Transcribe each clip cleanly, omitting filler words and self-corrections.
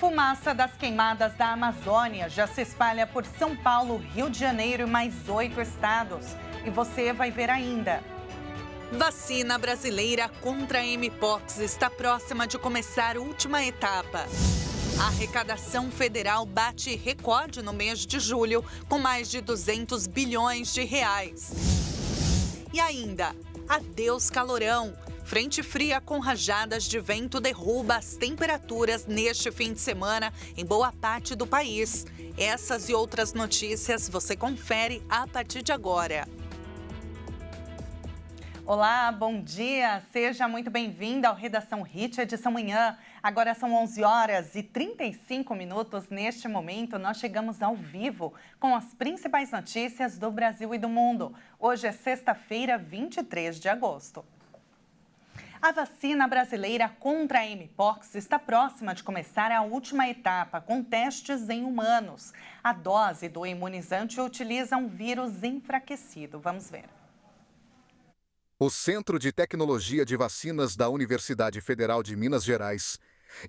Fumaça das queimadas da Amazônia já se espalha por São Paulo, Rio de Janeiro e mais 8 estados. E você vai ver ainda. Vacina brasileira contra a Mpox está próxima de começar a última etapa. A arrecadação federal bate recorde no mês de julho, com mais de 200 bilhões de reais. E ainda, adeus calorão. Frente fria com rajadas de vento derruba as temperaturas neste fim de semana em boa parte do país. Essas e outras notícias você confere a partir de agora. Olá, bom dia. Seja muito bem-vindo ao Redação Hit, edição manhã. Agora são 11 horas e 35 minutos. Neste momento, nós chegamos ao vivo com as principais notícias do Brasil e do mundo. Hoje é sexta-feira, 23 de agosto. A vacina brasileira contra a Mpox está próxima de começar a última etapa, com testes em humanos. A dose do imunizante utiliza um vírus enfraquecido. Vamos ver. O Centro de Tecnologia de Vacinas da Universidade Federal de Minas Gerais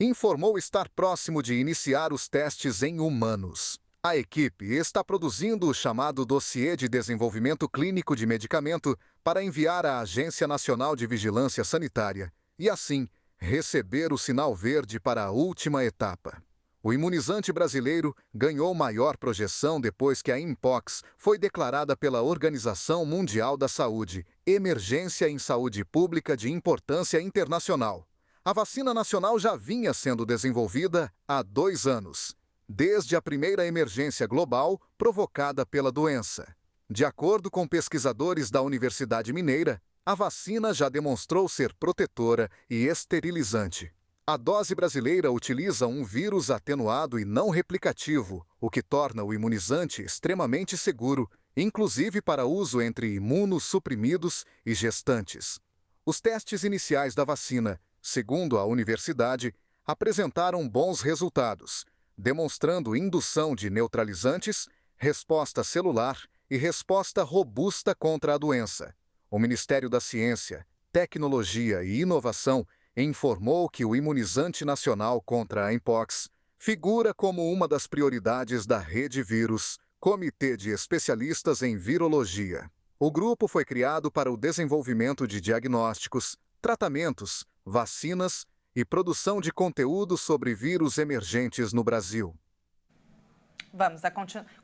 informou estar próximo de iniciar os testes em humanos. A equipe está produzindo o chamado Dossiê de Desenvolvimento Clínico de Medicamento para enviar à Agência Nacional de Vigilância Sanitária e, assim, receber o sinal verde para a última etapa. O imunizante brasileiro ganhou maior projeção depois que a Mpox foi declarada pela Organização Mundial da Saúde emergência em saúde pública de importância internacional. A vacina nacional já vinha sendo desenvolvida há 2 anos, desde a primeira emergência global provocada pela doença. De acordo com pesquisadores da Universidade Mineira, a vacina já demonstrou ser protetora e esterilizante. A dose brasileira utiliza um vírus atenuado e não replicativo, o que torna o imunizante extremamente seguro, inclusive para uso entre imunossuprimidos e gestantes. Os testes iniciais da vacina, segundo a universidade, apresentaram bons resultados, demonstrando indução de neutralizantes, resposta celular e resposta robusta contra a doença. O Ministério da Ciência, Tecnologia e Inovação informou que o imunizante nacional contra a Mpox figura como uma das prioridades da Rede Vírus, Comitê de Especialistas em Virologia. O grupo foi criado para o desenvolvimento de diagnósticos, tratamentos, vacinas e produção de conteúdo sobre vírus emergentes no Brasil. Vamos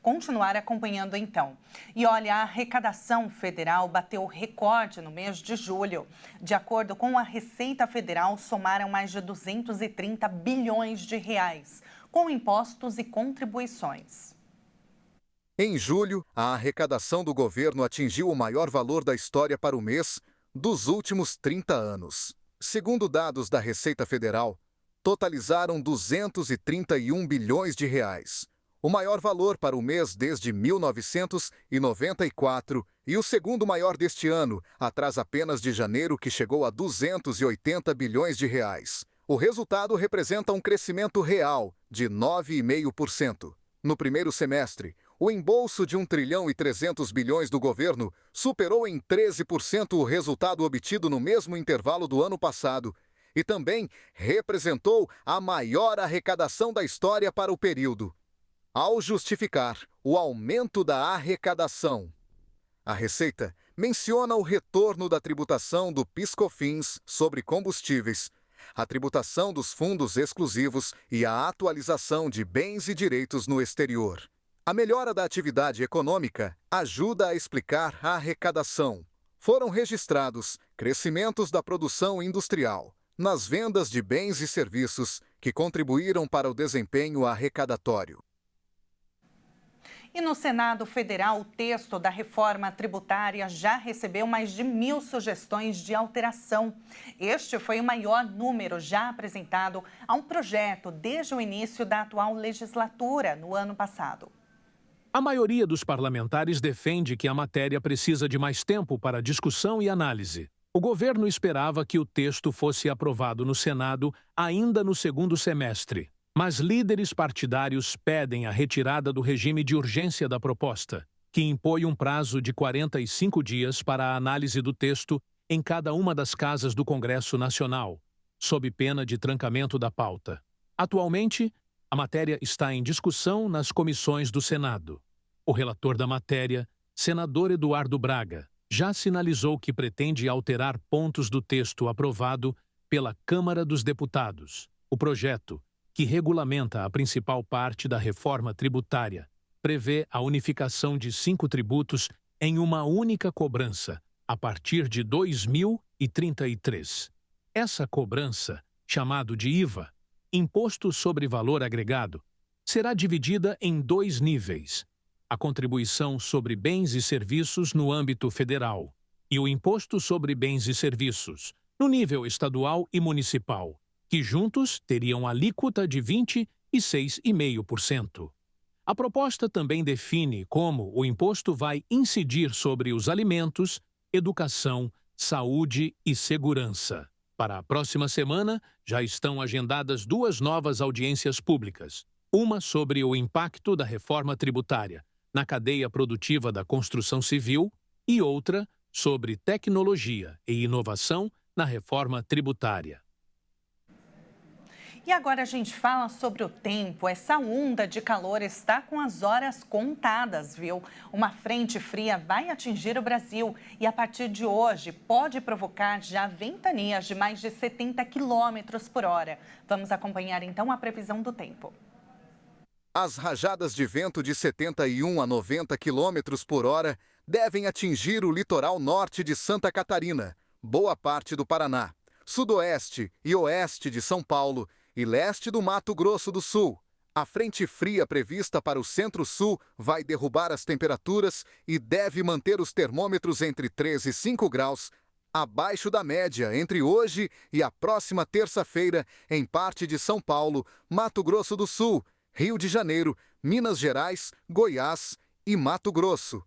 continuar acompanhando então. E olha, a arrecadação federal bateu recorde no mês de julho. De acordo com a Receita Federal, somaram mais de 230 bilhões de reais, com impostos e contribuições. Em julho, a arrecadação do governo atingiu o maior valor da história para o mês dos últimos 30 anos. Segundo dados da Receita Federal, totalizaram 231 bilhões de reais. O maior valor para o mês desde 1994 e o segundo maior deste ano, atrás apenas de janeiro, que chegou a 280 bilhões de reais. O resultado representa um crescimento real de 9,5%. No primeiro semestre, o embolso de 1,3 trilhão do governo superou em 13% o resultado obtido no mesmo intervalo do ano passado e também representou a maior arrecadação da história para o período. Ao justificar o aumento da arrecadação, a Receita menciona o retorno da tributação do PIS/COFINS sobre combustíveis, a tributação dos fundos exclusivos e a atualização de bens e direitos no exterior. A melhora da atividade econômica ajuda a explicar a arrecadação. Foram registrados crescimentos da produção industrial, nas vendas de bens e serviços que contribuíram para o desempenho arrecadatório. E no Senado Federal, o texto da reforma tributária já recebeu mais de 1.000 sugestões de alteração. Este foi o maior número já apresentado a um projeto desde o início da atual legislatura, no ano passado. A maioria dos parlamentares defende que a matéria precisa de mais tempo para discussão e análise. O governo esperava que o texto fosse aprovado no Senado ainda no segundo semestre. Mas líderes partidários pedem a retirada do regime de urgência da proposta, que impõe um prazo de 45 dias para a análise do texto em cada uma das casas do Congresso Nacional, sob pena de trancamento da pauta. Atualmente, A matéria está em discussão nas comissões do Senado. O relator da matéria, senador Eduardo Braga, já sinalizou que pretende alterar pontos do texto aprovado pela Câmara dos Deputados. O projeto, que regulamenta a principal parte da reforma tributária, prevê a unificação de 5 tributos em uma única cobrança, a partir de 2033. Essa cobrança, chamado de IVA, Imposto sobre Valor Agregado, será dividida em 2 níveis: a contribuição sobre bens e serviços no âmbito federal e o Imposto sobre Bens e Serviços, no nível estadual e municipal, que juntos teriam alíquota de 26,5%. A proposta também define como o imposto vai incidir sobre os alimentos, educação, saúde e segurança. Para a próxima semana, já estão agendadas 2 novas audiências públicas. Uma sobre o impacto da reforma tributária na cadeia produtiva da construção civil e outra sobre tecnologia e inovação na reforma tributária. E agora a gente fala sobre o tempo. Essa onda de calor está com as horas contadas, viu? Uma frente fria vai atingir o Brasil e a partir de hoje pode provocar já ventanias de mais de 70 quilômetros por hora. Vamos acompanhar então a previsão do tempo. As rajadas de vento de 71 a 90 quilômetros por hora devem atingir o litoral norte de Santa Catarina, boa parte do Paraná, sudoeste e oeste de São Paulo e leste do Mato Grosso do Sul. A frente fria prevista para o centro-sul vai derrubar as temperaturas e deve manter os termômetros entre 3 e 5 graus, abaixo da média entre hoje e a próxima terça-feira em parte de São Paulo, Mato Grosso do Sul, Rio de Janeiro, Minas Gerais, Goiás e Mato Grosso.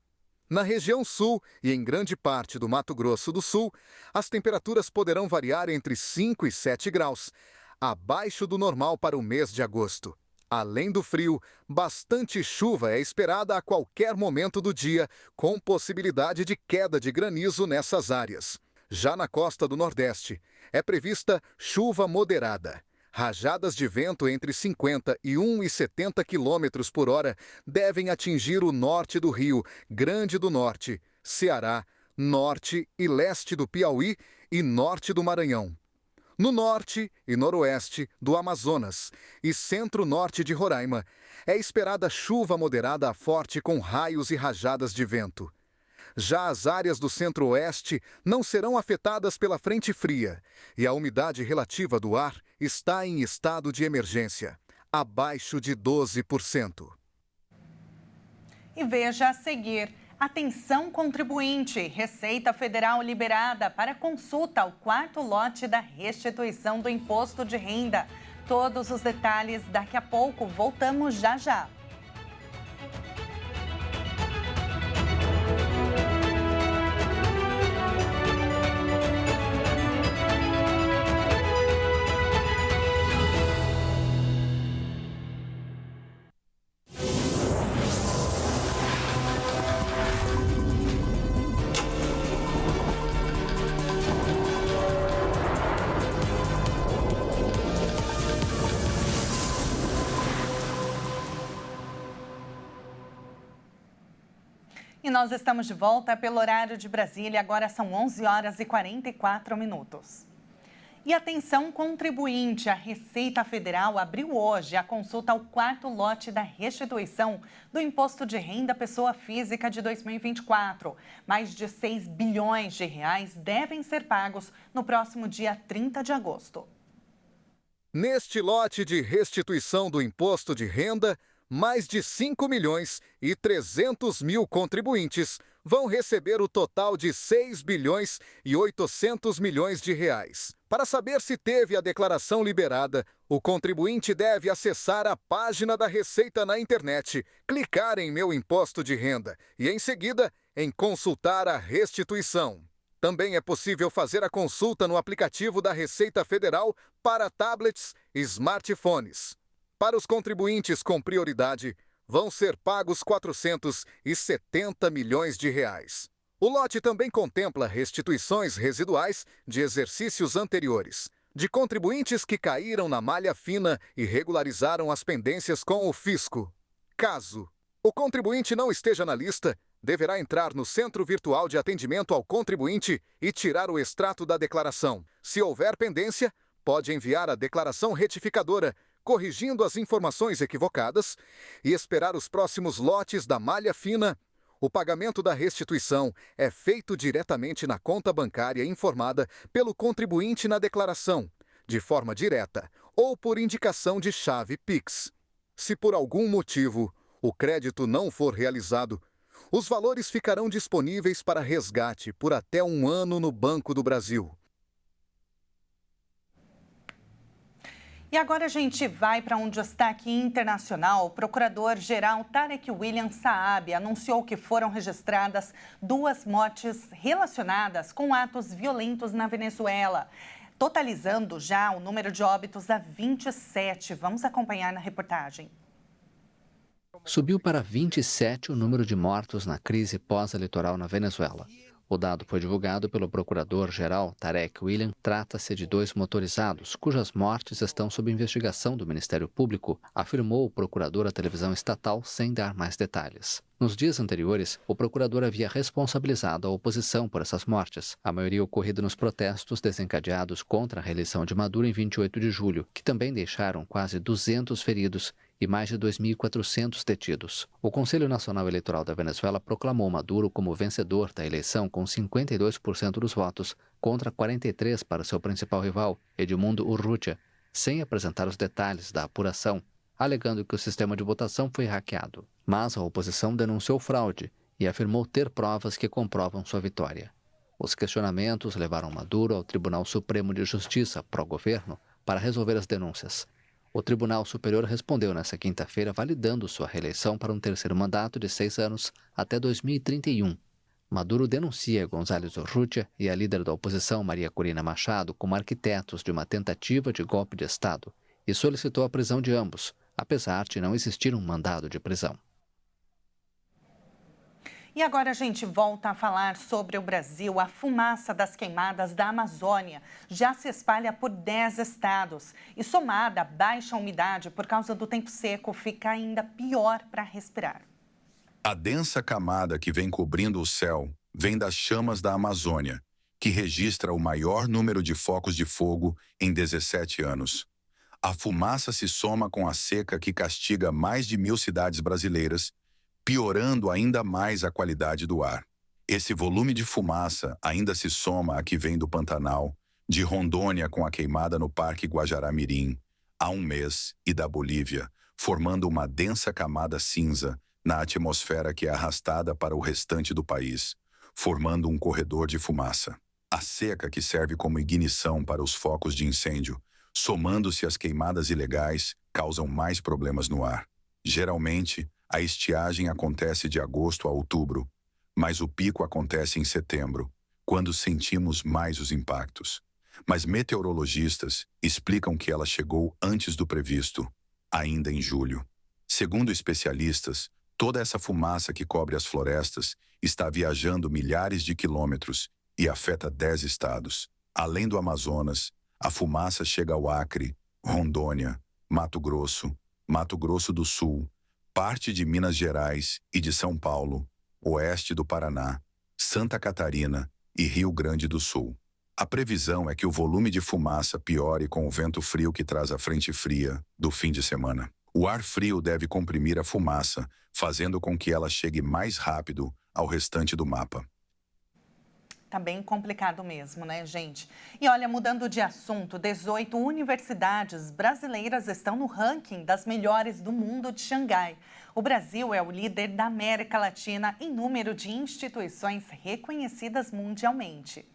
Na região sul e em grande parte do Mato Grosso do Sul, as temperaturas poderão variar entre 5 e 7 graus, abaixo do normal para o mês de agosto. Além do frio, bastante chuva é esperada a qualquer momento do dia, com possibilidade de queda de granizo nessas áreas. Já na costa do Nordeste, é prevista chuva moderada. Rajadas de vento entre 51 e 70 quilômetros por hora devem atingir o norte do Rio Grande do Norte, Ceará, norte e leste do Piauí e norte do Maranhão. No norte e noroeste do Amazonas e centro-norte de Roraima, é esperada chuva moderada a forte com raios e rajadas de vento. Já as áreas do centro-oeste não serão afetadas pela frente fria e a umidade relativa do ar está em estado de emergência, abaixo de 12%. E veja a seguir. Atenção contribuinte, Receita Federal liberada para consulta ao 4º lote da restituição do imposto de renda. Todos os detalhes daqui a pouco, voltamos já já. E nós estamos de volta pelo horário de Brasília, agora são 11 horas e 44 minutos. E atenção contribuinte, a Receita Federal abriu hoje a consulta ao 4º lote da restituição do Imposto de Renda Pessoa Física de 2024. Mais de 6 bilhões de reais devem ser pagos no próximo dia 30 de agosto. Neste lote de restituição do imposto de renda, mais de 5 milhões e 300 mil contribuintes vão receber o total de 6 bilhões e 800 milhões de reais. Para saber se teve a declaração liberada, o contribuinte deve acessar a página da Receita na internet, clicar em Meu Imposto de Renda e, em seguida, em Consultar a Restituição. Também é possível fazer a consulta no aplicativo da Receita Federal para tablets e smartphones. Para os contribuintes com prioridade, vão ser pagos 470 milhões de reais. O lote também contempla restituições residuais de exercícios anteriores. de contribuintes que caíram na malha fina e regularizaram as pendências com o fisco. Caso o contribuinte não esteja na lista, deverá entrar no Centro Virtual de Atendimento ao Contribuinte e tirar o extrato da declaração. Se houver pendência, pode enviar a declaração retificadora, corrigindo as informações equivocadas, e esperar os próximos lotes da malha fina. O pagamento da restituição é feito diretamente na conta bancária informada pelo contribuinte na declaração, de forma direta ou por indicação de chave Pix. Se por algum motivo o crédito não for realizado, os valores ficarão disponíveis para resgate por até 1 ano no Banco do Brasil. E agora a gente vai para um destaque internacional. O procurador-geral Tarek William Saab anunciou que foram registradas 2 mortes relacionadas com atos violentos na Venezuela, totalizando já o número de óbitos a 27. Vamos acompanhar na reportagem. Subiu para 27 o número de mortos na crise pós-eleitoral na Venezuela. O dado foi divulgado pelo procurador-geral Tarek William. Trata-se de 2 motorizados, cujas mortes estão sob investigação do Ministério Público, afirmou o procurador à televisão estatal sem dar mais detalhes. Nos dias anteriores, o procurador havia responsabilizado a oposição por essas mortes, a maioria ocorrida nos protestos desencadeados contra a reeleição de Maduro em 28 de julho, que também deixaram quase 200 feridos e mais de 2.400 detidos. O Conselho Nacional Eleitoral da Venezuela proclamou Maduro como vencedor da eleição com 52% dos votos, contra 43% para seu principal rival, Edmundo Urrutia, sem apresentar os detalhes da apuração, alegando que o sistema de votação foi hackeado. Mas a oposição denunciou fraude e afirmou ter provas que comprovam sua vitória. Os questionamentos levaram Maduro ao Tribunal Supremo de Justiça, pró-governo, para resolver as denúncias. O Tribunal Superior respondeu nesta quinta-feira validando sua reeleição para um 3º mandato de 6 anos até 2031. Maduro denuncia González Urrutia e a líder da oposição, Maria Corina Machado, como arquitetos de uma tentativa de golpe de Estado e solicitou a prisão de ambos, apesar de não existir um mandado de prisão. E agora a gente volta a falar sobre o Brasil. A fumaça das queimadas da Amazônia já se espalha por 10 estados. E somada à baixa umidade por causa do tempo seco, fica ainda pior para respirar. A densa camada que vem cobrindo o céu vem das chamas da Amazônia, que registra o maior número de focos de fogo em 17 anos. A fumaça se soma com a seca que castiga mais de 1.000 cidades brasileiras, piorando ainda mais a qualidade do ar. Esse volume de fumaça ainda se soma a que vem do Pantanal, de Rondônia com a queimada no Parque Guajará-Mirim, há 1 mês, e da Bolívia, formando uma densa camada cinza na atmosfera que é arrastada para o restante do país, formando um corredor de fumaça. A seca que serve como ignição para os focos de incêndio, somando-se às queimadas ilegais, causam mais problemas no ar. Geralmente, a estiagem acontece de agosto a outubro, mas o pico acontece em setembro, quando sentimos mais os impactos. Mas meteorologistas explicam que ela chegou antes do previsto, ainda em julho. Segundo especialistas, toda essa fumaça que cobre as florestas está viajando milhares de quilômetros e afeta 10 estados. Além do Amazonas, a fumaça chega ao Acre, Rondônia, Mato Grosso do Sul, parte de Minas Gerais e de São Paulo, oeste do Paraná, Santa Catarina e Rio Grande do Sul. A previsão é que o volume de fumaça piore com o vento frio que traz a frente fria do fim de semana. O ar frio deve comprimir a fumaça, fazendo com que ela chegue mais rápido ao restante do mapa. Tá bem complicado mesmo, né, gente? E olha, mudando de assunto, 18 universidades brasileiras estão no ranking das melhores do mundo de Xangai. O Brasil é o líder da América Latina em número de instituições reconhecidas mundialmente.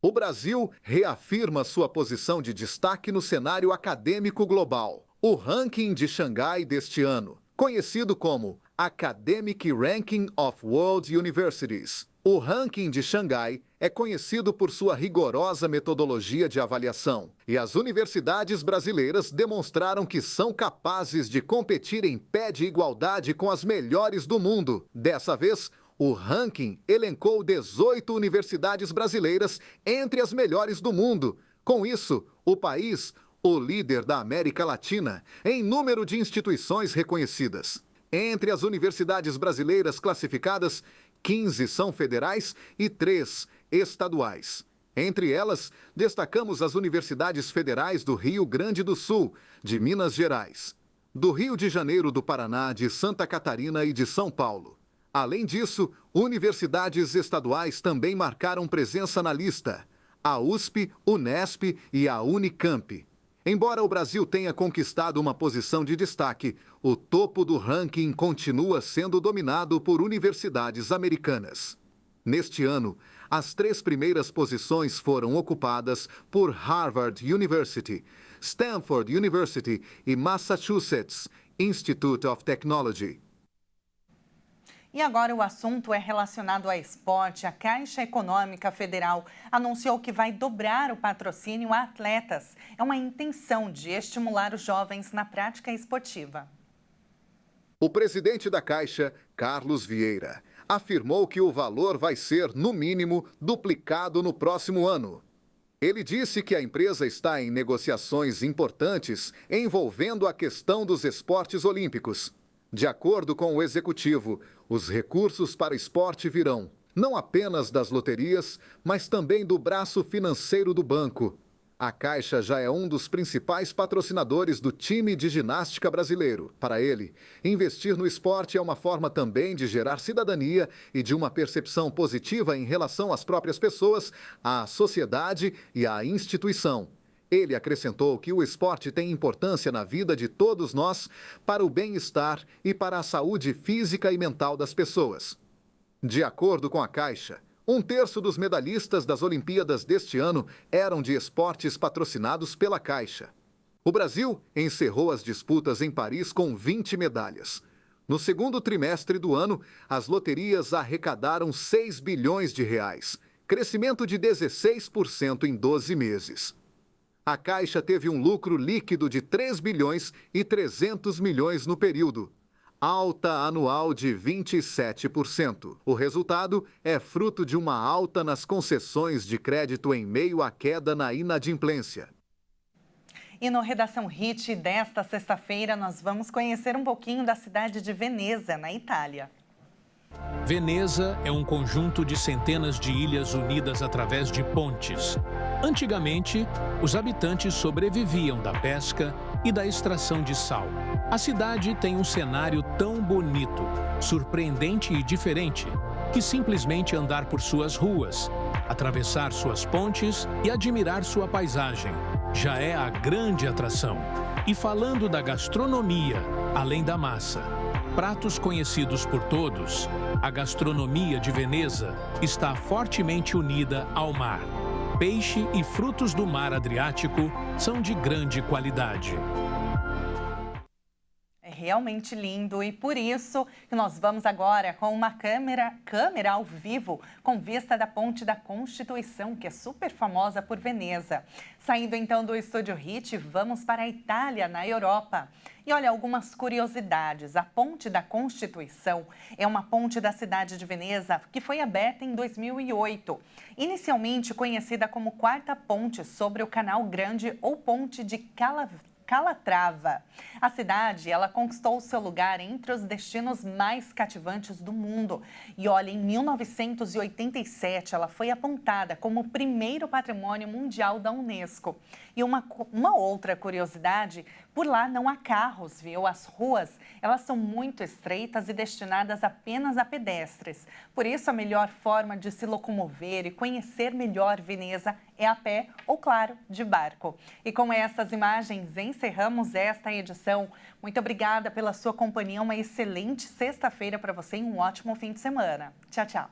O Brasil reafirma sua posição de destaque no cenário acadêmico global. O ranking de Xangai deste ano, conhecido como Academic Ranking of World Universities. O ranking de Xangai é conhecido por sua rigorosa metodologia de avaliação, e as universidades brasileiras demonstraram que são capazes de competir em pé de igualdade com as melhores do mundo. Dessa vez, o ranking elencou 18 universidades brasileiras entre as melhores do mundo, Com isso, o país, o líder da América Latina, em número de instituições reconhecidas. Entre as universidades brasileiras classificadas, 15 são federais e 3 estaduais. Entre elas, destacamos as universidades federais do Rio Grande do Sul, de Minas Gerais, do Rio de Janeiro, do Paraná, de Santa Catarina e de São Paulo. Além disso, universidades estaduais também marcaram presença na lista: a USP, Unesp e a Unicamp. Embora o Brasil tenha conquistado uma posição de destaque, o topo do ranking continua sendo dominado por universidades americanas. Neste ano, as 3 primeiras posições foram ocupadas por Harvard University, Stanford University e Massachusetts Institute of Technology. E agora o assunto é relacionado a esporte. A Caixa Econômica Federal anunciou que vai dobrar o patrocínio a atletas. É uma intenção de estimular os jovens na prática esportiva. O presidente da Caixa, Carlos Vieira, afirmou que o valor vai ser, no mínimo, duplicado no próximo ano. Ele disse que a empresa está em negociações importantes envolvendo a questão dos esportes olímpicos. De acordo com o executivo, os recursos para o esporte virão não apenas das loterias, mas também do braço financeiro do banco. A Caixa já é um dos principais patrocinadores do time de ginástica brasileiro. Para ele, investir no esporte é uma forma também de gerar cidadania e de uma percepção positiva em relação às próprias pessoas, à sociedade e à instituição. Ele acrescentou que o esporte tem importância na vida de todos nós para o bem-estar e para a saúde física e mental das pessoas. De acordo com a Caixa, 1/3 dos medalhistas das Olimpíadas deste ano eram de esportes patrocinados pela Caixa. O Brasil encerrou as disputas em Paris com 20 medalhas. No segundo trimestre do ano, as loterias arrecadaram 6 bilhões de reais, crescimento de 16% em 12 meses. A Caixa teve um lucro líquido de 3 bilhões e 300 milhões no período, alta anual de 27%. O resultado é fruto de uma alta nas concessões de crédito em meio à queda na inadimplência. E no Redação Hit desta sexta-feira, nós vamos conhecer um pouquinho da cidade de Veneza, na Itália. Veneza é um conjunto de centenas de ilhas unidas através de pontes. Antigamente, os habitantes sobreviviam da pesca e da extração de sal. A cidade tem um cenário tão bonito, surpreendente e diferente, que simplesmente andar por suas ruas, atravessar suas pontes e admirar sua paisagem já é a grande atração. E falando da gastronomia, além da massa, pratos conhecidos por todos, a gastronomia de Veneza está fortemente unida ao mar. Peixe e frutos do mar Adriático são de grande qualidade. É realmente lindo e por isso que nós vamos agora com uma câmera ao vivo com vista da Ponte da Constituição, que é super famosa por Veneza. Saindo então do Estúdio Hit, vamos para a Itália, na Europa. E olha, algumas curiosidades. A Ponte da Constituição é uma ponte da cidade de Veneza que foi aberta em 2008. Inicialmente conhecida como Quarta Ponte sobre o Canal Grande ou Ponte de Calatrava. A cidade, ela conquistou seu lugar entre os destinos mais cativantes do mundo. E olha, em 1987, ela foi apontada como o primeiro patrimônio mundial da Unesco. E uma outra curiosidade, por lá não há carros, viu? As ruas, elas são muito estreitas e destinadas apenas a pedestres. Por isso, a melhor forma de se locomover e conhecer melhor Veneza é a pé ou, claro, de barco. E com essas imagens, encerramos esta edição. Muito obrigada pela sua companhia, uma excelente sexta-feira para você e um ótimo fim de semana. Tchau, tchau.